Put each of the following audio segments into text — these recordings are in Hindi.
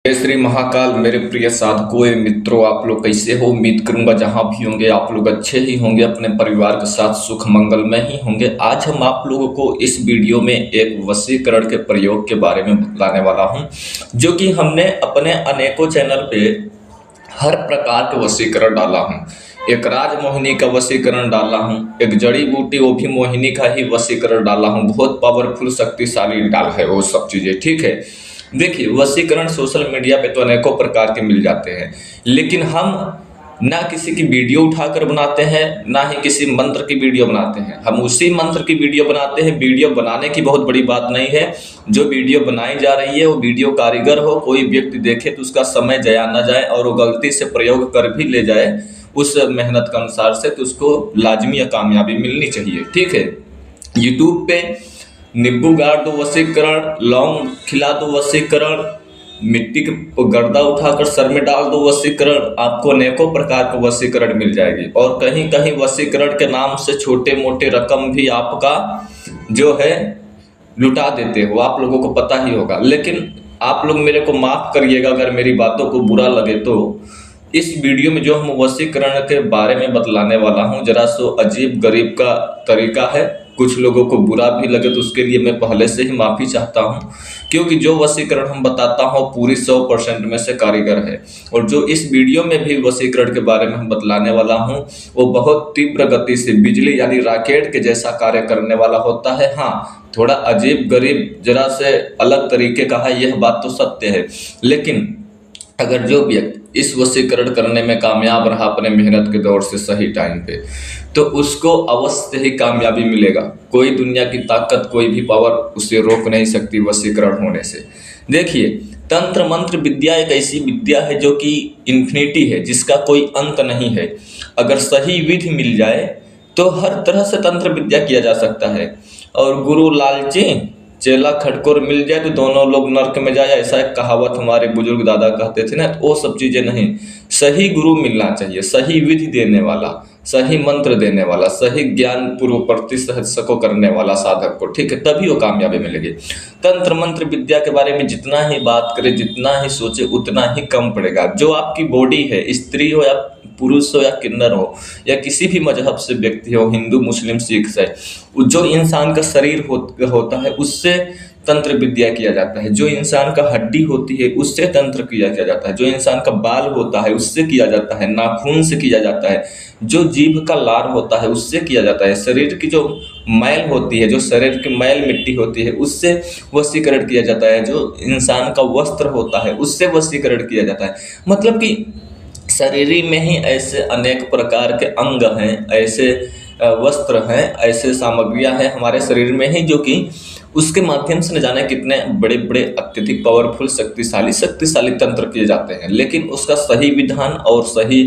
जय श्री महाकाल। मेरे प्रिय साधकों एवं मित्रों, आप लोग कैसे हो? उम्मीद करूंगा जहां भी होंगे आप लोग अच्छे ही होंगे, अपने परिवार के साथ सुख मंगल में ही होंगे। आज हम आप लोगों को इस वीडियो में एक वशीकरण के प्रयोग के बारे में बताने वाला हूं, जो कि हमने अपने अनेकों चैनल पे हर प्रकार के वशीकरण डाला हूं। एक राजमोहिनी का वशीकरण डाला हूं, एक जड़ी बूटी वो भी मोहिनी का ही वशीकरण डाला हूं। बहुत पावरफुल शक्तिशाली डाल है वो सब चीजें, ठीक है। देखिए, वशीकरण सोशल मीडिया पे तो अनेकों प्रकार के मिल जाते हैं, लेकिन हम ना किसी की वीडियो उठाकर बनाते हैं, ना ही किसी मंत्र की वीडियो बनाते हैं। हम उसी मंत्र की वीडियो बनाते हैं। वीडियो बनाने की बहुत बड़ी बात नहीं है। जो वीडियो बनाई जा रही है वो वीडियो कारीगर हो, कोई व्यक्ति देखे तो उसका समय जया ना जाए, और वो गलती से प्रयोग कर भी ले जाए उस मेहनत के अनुसार से, तो उसको लाजमी या कामयाबी मिलनी चाहिए, ठीक है। यूट्यूब पे नींबू गाड़ दो वशीकरण, लौंग खिला दो वशीकरण, मिट्टी के गर्दा उठाकर सर में डाल दो वशीकरण, आपको अनेकों प्रकार के वशीकरण मिल जाएगी। और कहीं कहीं वशीकरण के नाम से छोटे मोटे रकम भी आपका जो है लुटा देते हो, आप लोगों को पता ही होगा। लेकिन आप लोग मेरे को माफ करिएगा अगर मेरी बातों को बुरा लगे तो। इस वीडियो में जो हम वशीकरण के बारे में बतलाने वाला हूं, जरा सो अजीब गरीब का तरीका है। कुछ लोगों को बुरा भी लगे तो उसके लिए मैं पहले से ही माफी चाहता हूं, क्योंकि जो वशीकरण हम बताता हूं पूरी 100% में से कारीगर है। और जो इस वीडियो में भी वशीकरण के बारे में हम बतलाने वाला हूं, वो बहुत तीव्र गति से बिजली यानी रॉकेट के जैसा कार्य करने वाला होता है। हाँ, थोड़ा अजीब गरीब जरा से अलग तरीके का है, यह बात तो सत्य है। लेकिन अगर जो व्यक्ति इस वशीकरण करने में कामयाब रहा अपने मेहनत के दौर से सही टाइम पे, तो उसको अवश्य ही कामयाबी मिलेगा। कोई दुनिया की ताकत, कोई भी पावर उसे रोक नहीं सकती वशीकरण होने से। देखिए, तंत्र मंत्र विद्या एक ऐसी विद्या है जो कि इन्फिनिटी है, जिसका कोई अंत नहीं है। अगर सही विधि मिल जाए तो हर तरह से तंत्र विद्या किया जा सकता है। और गुरु लालची चेला खटकोर मिल जाए तो दोनों लोग नर्क में जाए, ऐसा एक कहावत हमारे बुजुर्ग दादा कहते थे ना। वो सब चीजें नहीं, सही गुरु मिलना चाहिए, सही विधि देने वाला, सही मंत्र देने वाला, सही ज्ञान पूर्व प्रतिशत को करने वाला साधक को, ठीक है, तभी वो कामयाबी मिलेगी। तंत्र मंत्र विद्या के बारे में जितना ही बात करे, जितना ही सोचे, उतना ही कम पड़ेगा। जो आपकी बॉडी है, स्त्री हो या पुरुष हो या किन्नर हो या किसी भी मजहब से व्यक्ति हो, हिंदू मुस्लिम सिख से, जो इंसान का शरीर होता है उससे तंत्र विद्या किया जाता है। जो इंसान का हड्डी होती है उससे तंत्र किया जाता है। जो इंसान का बाल होता है उससे किया जाता है, नाखून से किया जाता है, जो जीभ का लार होता है उससे किया जाता है, शरीर की जो मैल होती है, जो शरीर की मैल मिट्टी होती है उससे वशीकरण किया जाता है, जो इंसान का वस्त्र होता है उससे वशीकरण किया जाता है। मतलब कि शरीर में ही ऐसे अनेक प्रकार के अंग हैं, ऐसे वस्त्र हैं, ऐसे सामग्रियां हैं हमारे शरीर में ही, जो कि उसके माध्यम से न जाने कितने बड़े बड़े अत्यधिक पावरफुल शक्तिशाली तंत्र किए जाते हैं। लेकिन उसका सही विधान और सही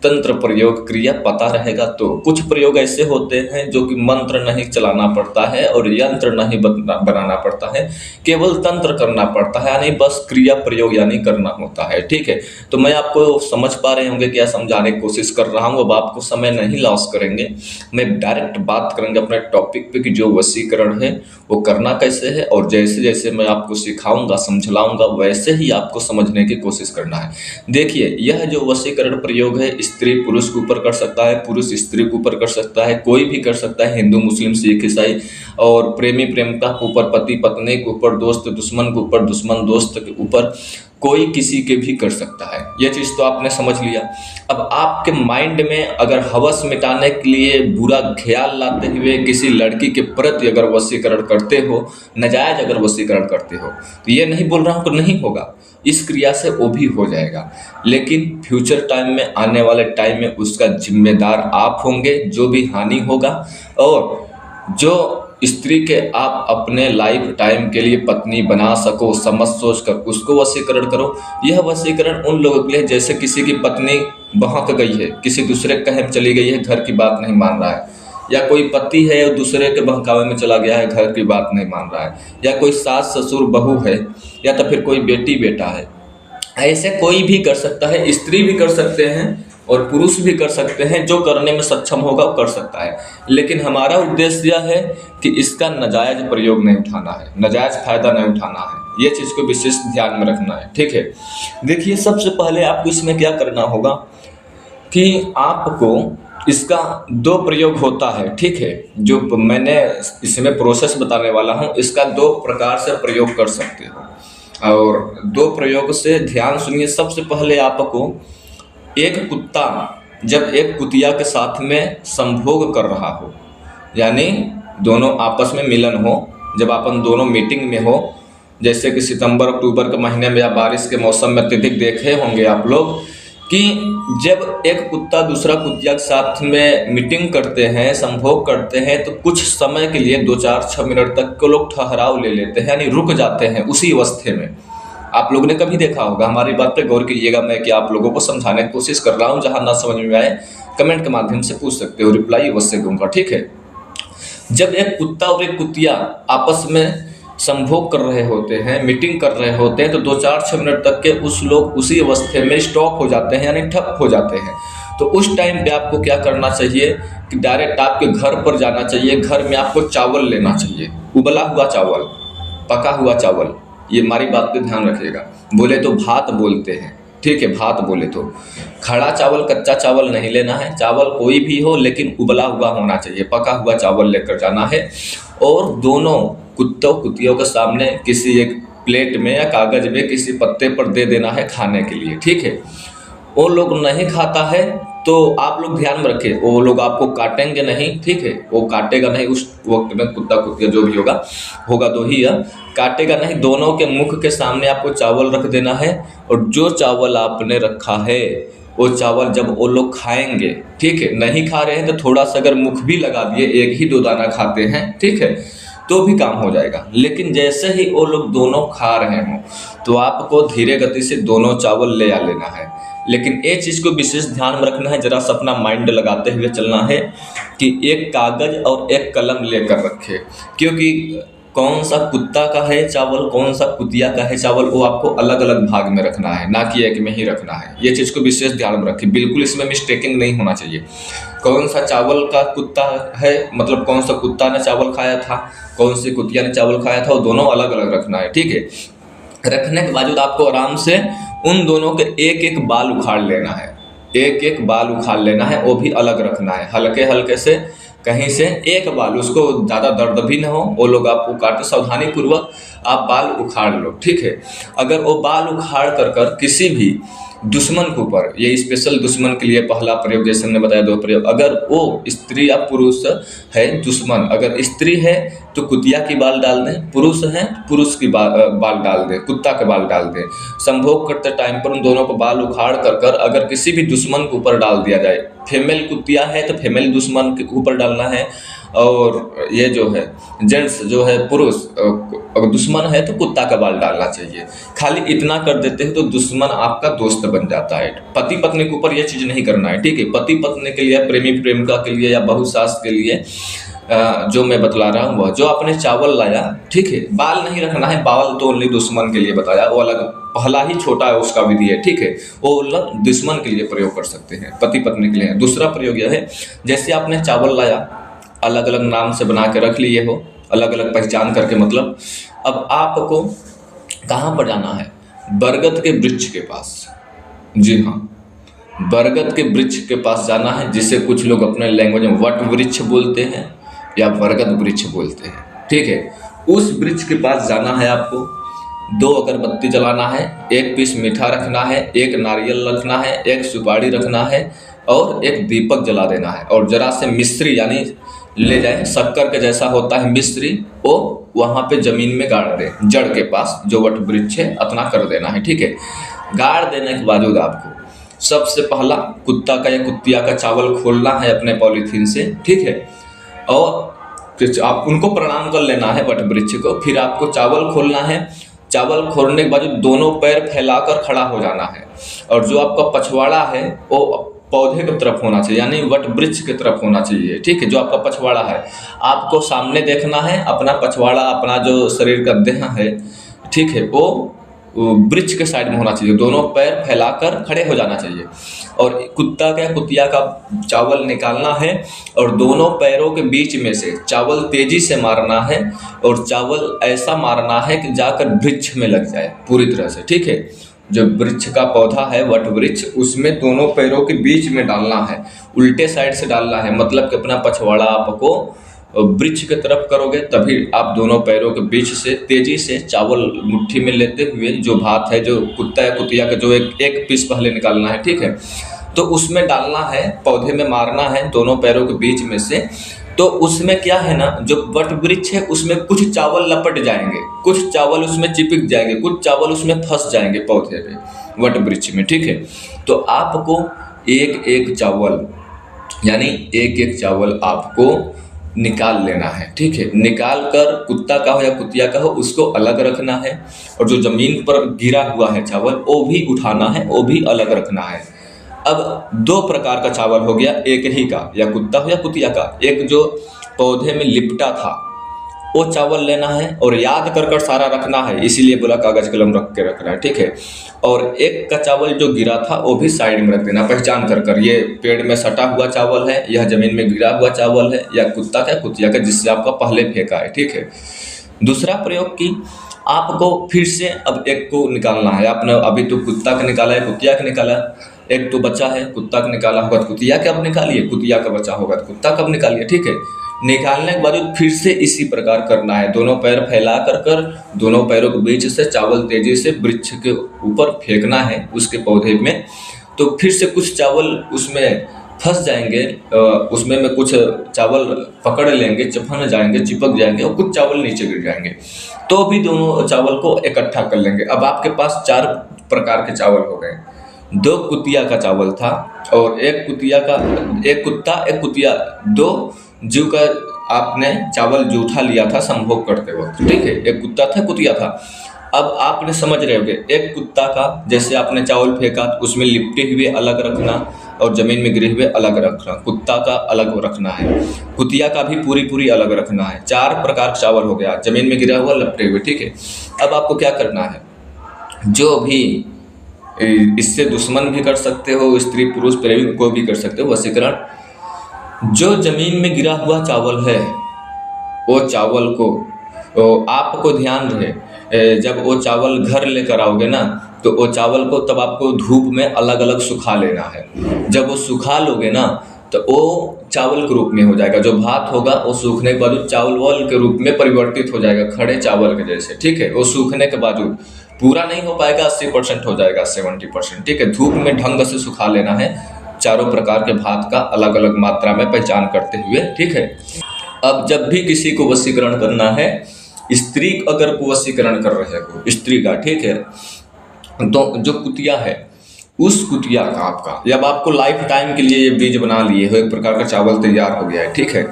तंत्र प्रयोग क्रिया पता रहेगा तो। कुछ प्रयोग ऐसे होते हैं जो कि मंत्र नहीं चलाना पड़ता है और यंत्र नहीं बनाना पड़ता है, केवल तंत्र करना पड़ता है, यानी बस क्रिया प्रयोग यानी करना होता है, ठीक है। तो मैं आपको समझ पा रहे होंगे क्या समझाने की कोशिश कर रहा हूँ। अब आपको समय नहीं लॉस करेंगे, मैं डायरेक्ट बात करेंगे अपने टॉपिक पे कि जो वशीकरण है वो करना कैसे है। और जैसे जैसे मैं आपको सिखाऊंगा, समझलाऊंगा, वैसे ही आपको समझने की कोशिश करना है। देखिए, यह जो वशीकरण प्रयोग है, स्त्री पुरुष के ऊपर कर सकता है, पुरुष स्त्री के ऊपर कर सकता है, कोई भी कर सकता है, हिंदू मुस्लिम सिख ईसाई, और प्रेमी प्रेमिका के ऊपर, पति पत्नी के ऊपर, दोस्त दुश्मन के ऊपर, दुश्मन दोस्त के ऊपर, कोई किसी के भी कर सकता है। यह चीज तो आपने समझ लिया। अब आपके माइंड में अगर हवस मिटाने के लिए बुरा ख्याल लाते हुए किसी लड़की के प्रति अगर वशीकरण करते हो, नाजायज अगर वशीकरण करते हो, तो ये नहीं बोल रहा हूं कि नहीं होगा, इस क्रिया से वो भी हो जाएगा। लेकिन फ्यूचर टाइम में, आने वाले टाइम में उसका जिम्मेदार आप होंगे, जो भी हानि होगा। और जो स्त्री के आप अपने लाइफ टाइम के लिए पत्नी बना सको, समझ सोच कर उसको वशीकरण करो। यह वशीकरण उन लोगों के लिए जैसे किसी की पत्नी बहक गई है, किसी दूसरे कहे में चली गई है, घर की बात नहीं मान रहा है, या कोई पति है और दूसरे के बहकावे में चला गया है, घर की बात नहीं मान रहा है, या कोई सास ससुर बहू है, या तो फिर कोई बेटी बेटा है। ऐसे कोई भी कर सकता है, स्त्री भी कर सकते हैं, और पुरुष भी कर सकते हैं, जो करने में सक्षम होगा वो कर सकता है। लेकिन हमारा उद्देश्य यह है कि इसका नाजायज प्रयोग नहीं उठाना है, नाजायज फायदा नहीं उठाना है, ये चीज़ को विशेष ध्यान में रखना है। ठीक है, देखिए सबसे पहले आपको इसमें क्या करना होगा कि आपको इसका दो प्रयोग होता है। ठीक है, जो मैंने इसमें प्रोसेस बताने वाला हूँ, इसका दो प्रकार से प्रयोग कर सकते हो। और दो प्रयोग से ध्यान सुनिए। सबसे पहले आपको एक कुत्ता जब एक कुतिया के साथ में संभोग कर रहा हो, यानी दोनों आपस में मिलन हो, जब अपन दोनों मीटिंग में हो, जैसे कि सितंबर अक्टूबर के महीने में या बारिश के मौसम में अत्यधिक देखे होंगे आप लोग कि जब एक कुत्ता दूसरा कुतिया के साथ में मीटिंग करते हैं, संभोग करते हैं, तो कुछ समय के लिए 2-4-6 मिनट तक के लोग ठहराव ले लेते हैं, यानी रुक जाते हैं उसी अवस्थे में। आप लोगों ने कभी देखा होगा, हमारी बात पे गौर कीजिएगा। मैं कि आप लोगों को समझाने की कोशिश कर रहा हूँ, जहाँ ना समझ में आए कमेंट के माध्यम से पूछ सकते हो, रिप्लाई अवश्य दूंगा। ठीक है, जब एक कुत्ता और एक कुतिया आपस में संभोग कर रहे होते हैं, मीटिंग कर रहे होते हैं, तो 2-4-6 मिनट तक के उस लोग उसी अवस्थे में स्टॉप हो जाते हैं, यानी ठप हो जाते हैं। तो उस टाइम पे आपको क्या करना चाहिए कि डायरेक्ट आपके घर पर जाना चाहिए। घर में आपको चावल लेना चाहिए, उबला हुआ चावल, पका हुआ चावल। ये हमारी बात पे ध्यान रखिएगा। बोले तो भात बोलते हैं, ठीक है, भात बोले तो खड़ा चावल, कच्चा चावल नहीं लेना है। चावल कोई भी हो लेकिन उबला हुआ होना चाहिए, पका हुआ चावल लेकर जाना है। और दोनों कुत्तों कुतियों के सामने किसी एक प्लेट में या कागज में किसी पत्ते पर दे देना है खाने के लिए। ठीक है, वो लोग नहीं खाता है तो आप लोग ध्यान में रखें, वो लोग आपको काटेंगे नहीं। ठीक है, वो काटेगा नहीं उस वक्त में, कुत्ता कुतिया जो भी होगा दो ही, काटेगा नहीं। दोनों के मुख के सामने आपको चावल रख देना है, और जो चावल आपने रखा है वो चावल जब वो लोग खाएंगे, ठीक है, नहीं खा रहे हैं तो थोड़ा सा अगर मुख भी लगा दिए, 1 ही 2 दाना खाते हैं, ठीक है, तो भी काम हो जाएगा। लेकिन जैसे ही वो लोग दोनों खा रहे हों तो आपको धीरे गति से दोनों चावल ले आ लेना है। लेकिन एक चीज़ को विशेष ध्यान में रखना है, जरा सा अपना माइंड लगाते हुए चलना है कि एक कागज और एक कलम लेकर रखे, क्योंकि कौन सा कुत्ता का है चावल, कौन सा कुतिया का है चावल, वो आपको अलग अलग भाग में रखना है, ना कि एक में ही रखना है। ये चीज़ को विशेष ध्यान में रखें, बिल्कुल इसमें मिस्टेकिंग नहीं होना चाहिए। कौन सा चावल का कुत्ता है, मतलब कौन सा कुत्ता ने चावल खाया था, कौन सी कुतिया ने चावल खाया था, वो दोनों अलग अलग रखना है। ठीक है, रखने के बावजूद आपको आराम से उन दोनों के एक एक बाल उखाड़ लेना है, एक एक बाल उखाड़ लेना है, वो भी अलग रखना है, हल्के हल्के से कहीं से एक बाल, उसको ज़्यादा दर्द भी ना हो, वो लोग आपको काटे, सावधानी पूर्वक आप बाल उखाड़ लो। ठीक है, अगर वो बाल उखाड़ कर किसी भी दुश्मन के ऊपर, ये स्पेशल दुश्मन के लिए पहला प्रयोग, जैसे हमने बताया 2 प्रयोग, अगर वो स्त्री या पुरुष है दुश्मन, अगर स्त्री है तो कुतिया की बाल डाल दें, पुरुष है पुरुष की बाल डाल दें, कुत्ता के बाल डाल दें। संभोग करते टाइम पर उन दोनों को बाल उखाड़ कर अगर किसी भी दुश्मन के ऊपर डाल दिया जाए, फीमेल कुतिया है तो फीमेल दुश्मन के ऊपर डालना है, और ये जो है जेंट्स जो है पुरुष अगर दुश्मन है तो कुत्ता का बाल डालना चाहिए। खाली इतना कर देते हैं तो दुश्मन आपका दोस्त बन जाता है। पति पत्नी के ऊपर ये चीज़ नहीं करना है। ठीक है, पति पत्नी के लिए, प्रेमी प्रेमिका के लिए या बहू सास के लिए जो मैं बतला रहा हूँ, वह जो आपने चावल लाया, ठीक है, बाल नहीं रखना है, बाल तो ओनली दुश्मन के लिए बताया, वो अलग पहला ही छोटा है उसका विधि है। ठीक है, वो अलग दुश्मन के लिए प्रयोग कर सकते हैं, पति पत्नी के लिए। दूसरा प्रयोग यह है, जैसे आपने चावल लाया, अलग अलग नाम से बना के रख लिए हो, अलग अलग पहचान करके, मतलब अब आपको कहाँ पर जाना है, बरगद के वृक्ष के पास। जी हाँ, बरगद के वृक्ष के पास जाना है, जिसे कुछ लोग अपने लैंग्वेज में वट वृक्ष बोलते हैं या बरगद वृक्ष बोलते हैं। ठीक है, उस वृक्ष के पास जाना है आपको, 2 अगरबत्ती जलाना है, 1 पीस मीठा रखना है, 1 नारियल रखना है, 1 सुपारी रखना है, और 1 दीपक जला देना है। और जरा से मिश्री, यानी ले जाए शक्कर के जैसा होता है मिश्री, वो वहाँ पे जमीन में गाड़ दे, जड़ के पास जो वट वृक्ष है, अतना कर देना है। ठीक है, गाड़ देने के बावजूद आपको सबसे पहला कुत्ता का या कुतिया का चावल खोलना है अपने पॉलीथीन से। ठीक है, और फिर आप उनको प्रणाम कर लेना है वट वृक्ष को। फिर आपको चावल खोलना है, चावल खोलने के बाद दोनों पैर फैलाकर खड़ा हो जाना है, और जो आपका पछवाड़ा है वो पौधे की तरफ होना चाहिए, यानी वट वृक्ष की तरफ होना चाहिए। ठीक है, जो आपका पछवाड़ा है आपको सामने देखना है, अपना पछवाड़ा, अपना जो शरीर का देह है, ठीक है, वो वृक्ष के साइड में होना चाहिए, दोनों पैर फैलाकर खड़े हो जाना चाहिए। और कुत्ता का कुतिया का चावल निकालना है और दोनों पैरों के बीच में से चावल तेजी से मारना है और चावल ऐसा मारना है कि जाकर वृक्ष में लग जाए पूरी तरह से, ठीक है। जो वृक्ष का पौधा है वट वृक्ष, उसमें दोनों पैरों के बीच में डालना है, उल्टे साइड से डालना है, मतलब कि अपना पछवाड़ा आपको वृक्ष की तरफ करोगे तभी आप दोनों पैरों के बीच से तेजी से चावल मुट्ठी में लेते हुए जो भात है, जो कुत्ता या कुतिया का जो एक पीस पहले निकालना है, ठीक है, तो उसमें डालना है, पौधे में मारना है दोनों पैरों के बीच में से। तो उसमें क्या है ना, जो वट वृक्ष है उसमें कुछ चावल लपट जाएंगे, कुछ चावल उसमें चिपक जाएंगे, कुछ चावल उसमें फंस जाएंगे पौधे पे वट वृक्ष में, ठीक है। तो आपको एक एक चावल यानी एक एक चावल आपको निकाल लेना है, ठीक है। निकाल कर कुत्ता का हो या कुतिया का हो उसको अलग रखना है और जो जमीन पर गिरा हुआ है चावल वो भी उठाना है, वो भी अलग रखना है। अब दो प्रकार का चावल हो गया, एक ही का, या कुत्ता हो या कुतिया का। एक जो पौधे में लिपटा था वो चावल लेना है और याद कर कर सारा रखना है, इसीलिए बोला कागज कलम रख के रखना है, ठीक है। और एक का चावल जो गिरा था वो भी साइड में रख देना, पहचान कर कर ये पेड़ में सटा हुआ चावल है, यह जमीन में गिरा हुआ चावल है, या कुत्ता का कुतिया का जिससे आपका पहले फेंका है, ठीक है। दूसरा प्रयोग की आपको फिर से अब एक को निकालना है। आपने अभी तो कुत्ता का निकाला है, कुतिया का निकाला, एक तो बचा है, कुत्ता का निकाला होगा तो कुतिया का अब निकालिए, कुतिया का बचा होगा तो कुत्ता का अब निकालिए, ठीक है। निकालने के बाद फिर से इसी प्रकार करना है, दोनों पैर फैला कर दोनों पैरों के बीच से चावल तेजी से वृक्ष के ऊपर फेंकना है उसके पौधे में। तो फिर से कुछ चावल उसमें फंस जाएंगे, उसमें में कुछ चावल पकड़ लेंगे, चपक जाएंगे, चिपक जाएंगे और कुछ चावल नीचे गिर जाएंगे, तो भी दोनों चावल को इकट्ठा कर लेंगे। अब आपके पास 4 प्रकार के चावल हो गए। 2 कुतिया का चावल था और एक कुत्ता एक कुतिया, 2 जीव का आपने चावल जूठा लिया था संभोग करते वक्त, ठीक है। एक कुत्ता था, कुतिया था। अब आपने समझ रहे होंगे, एक कुत्ता का जैसे आपने चावल फेंका तो उसमें लिपटे हुए अलग रखना और जमीन में गिरे हुए अलग रखना, कुत्ता का अलग रखना है, कुतिया का भी पूरी अलग रखना है। 4 प्रकार का चावल हो गया, जमीन में गिरा हुआ, लपटे हुए, ठीक है। अब आपको क्या करना है, जो भी इससे दुश्मन भी कर सकते हो, स्त्री पुरुष प्रेमी को भी कर सकते हो वशीकरण। जो जमीन में गिरा हुआ चावल है वो चावल को तो आपको ध्यान रहे, जब वो चावल घर लेकर आओगे ना तो वो चावल को तब आपको धूप में अलग अलग सुखा लेना है। जब वो सुखा लोगे ना तो वो चावल के रूप में हो जाएगा, जो भात होगा वो सूखने के बाद चावल के रूप में परिवर्तित हो जाएगा, खड़े चावल के जैसे, ठीक है। वो सूखने के बावजूद पूरा नहीं हो पाएगा, 80% हो जाएगा, 70%, ठीक है। धूप में ढंग से सुखा लेना है, चारों प्रकार के भात का अलग अलग मात्रा में पहचान करते हुए, ठीक है। अब जब भी किसी को वशीकरण करना है, स्त्री अगर को वशीकरण कर रहे हो स्त्री का, ठीक है, तो जो कुतिया है उस कुतिया का आपका, जब आपको लाइफ टाइम के लिए ये बीज बना लिए हो, एक प्रकार का चावल तैयार हो गया है, ठीक है।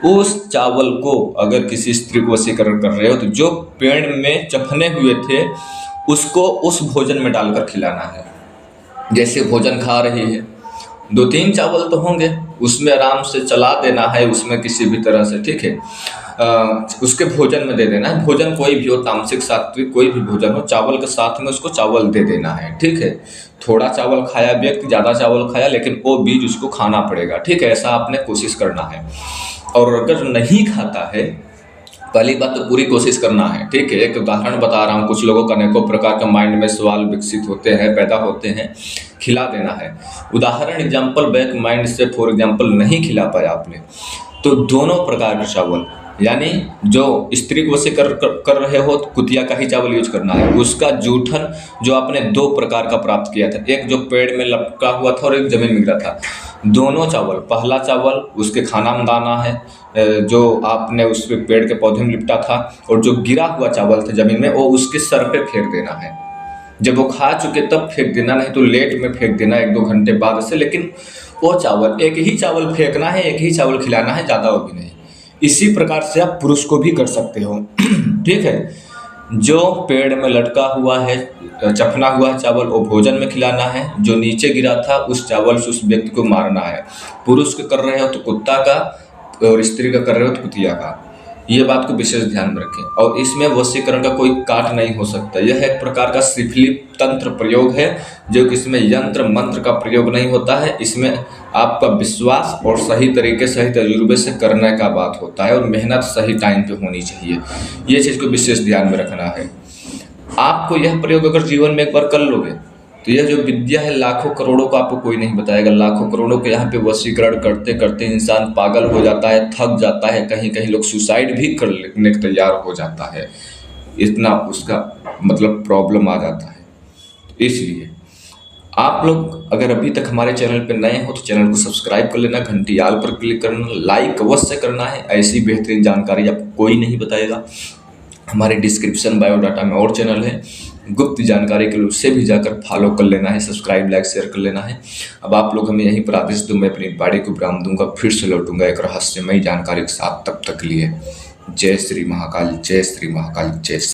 उस चावल को अगर किसी स्त्री को वशीकरण कर रहे हो तो जो पेड़ में चफने हुए थे उसको उस भोजन में डालकर खिलाना है। जैसे भोजन खा रही है, 2-3 चावल तो होंगे, उसमें आराम से चला देना है, उसमें किसी भी तरह से, ठीक है, उसके भोजन में दे देना है। भोजन कोई भी हो, तामसिक सात्विक कोई भी भोजन हो, चावल के साथ में उसको चावल दे देना है, ठीक है। थोड़ा चावल खाया व्यक्ति, ज़्यादा चावल खाया, लेकिन वो बीज उसको खाना पड़ेगा, ठीक है। ऐसा आपने कोशिश करना है। और अगर नहीं खाता है, पहली बात तो पूरी कोशिश करना है, ठीक है। एक उदाहरण बता रहा हूँ, कुछ लोगों का अनेकों प्रकार का माइंड में सवाल विकसित होते हैं, पैदा होते हैं, खिला देना है। उदाहरण एग्जाम्पल बैक माइंड से फॉर एग्जाम्पल नहीं खिला पाया आपने, तो दोनों प्रकार के चावल, यानी जो स्त्री को वशी कर रहे हो तो कुतिया का ही चावल यूज करना है। उसका जूठन जो आपने 2 प्रकार का प्राप्त किया था, एक जो पेड़ में लपका हुआ था और एक जमीन में गिरा था, दोनों चावल, पहला चावल उसके खाना में दाना है जो आपने उस पेड़ के पौधे में लिपटा था, और जो गिरा हुआ चावल था जमीन में वो उसके सर पे फेंक देना है। जब वो खा चुके तब फेंक देना, नहीं तो लेट में फेंक देना 1-2 घंटे बाद से। लेकिन वो चावल, एक ही चावल फेंकना है, एक ही चावल खिलाना है, ज़्यादा वो भी नहीं। इसी प्रकार से आप पुरुष को भी कर सकते हो, ठीक है। जो पेड़ में लटका हुआ है, चफना हुआ है चावल, वो भोजन में खिलाना है। जो नीचे गिरा था उस चावल से उस व्यक्ति को मारना है। पुरुष को कर रहे हो तो कुत्ता का, और स्त्री का कर रहे हो तो कुतिया का। ये बात को विशेष ध्यान में रखें। और इसमें वशीकरण का कोई काट नहीं हो सकता। यह एक प्रकार का सिफलिप तंत्र प्रयोग है, जो कि इसमें यंत्र मंत्र का प्रयोग नहीं होता है। इसमें आपका विश्वास और सही तरीके सही तजुर्बे से करने का बात होता है, और मेहनत सही टाइम पे होनी चाहिए। ये चीज़ को विशेष ध्यान में रखना है। आपको यह प्रयोग अगर जीवन में एक बार कर लोगे तो यह जो विद्या है लाखों करोड़ों को आपको कोई नहीं बताएगा। लाखों करोड़ों के यहाँ पे वशीकरण करते करते इंसान पागल हो जाता है, थक जाता है, कहीं कहीं लोग सुसाइड भी करने को तैयार हो जाता है। इतना उसका मतलब प्रॉब्लम आ जाता है। इसलिए आप लोग अगर अभी तक हमारे चैनल पे नए हो तो चैनल को सब्सक्राइब कर लेना, घंटी आल पर क्लिक करना, लाइक अवश्य करना है। ऐसी बेहतरीन जानकारी आपको कोई नहीं बताएगा। हमारे डिस्क्रिप्शन बायोडाटा में और चैनल है, गुप्त जानकारी के लिए उससे भी जाकर फॉलो कर लेना है, सब्सक्राइब लाइक शेयर कर लेना है। अब आप लोग हमें यहीं पर आदेश दो, मैं अपनी बॉडी को विराम दूंगा, फिर से लौटूंगा एक रहस्यमयी जानकारी के साथ। तब तक लिए जय श्री महाकाल, जय श्री महाकाल, जय श्री।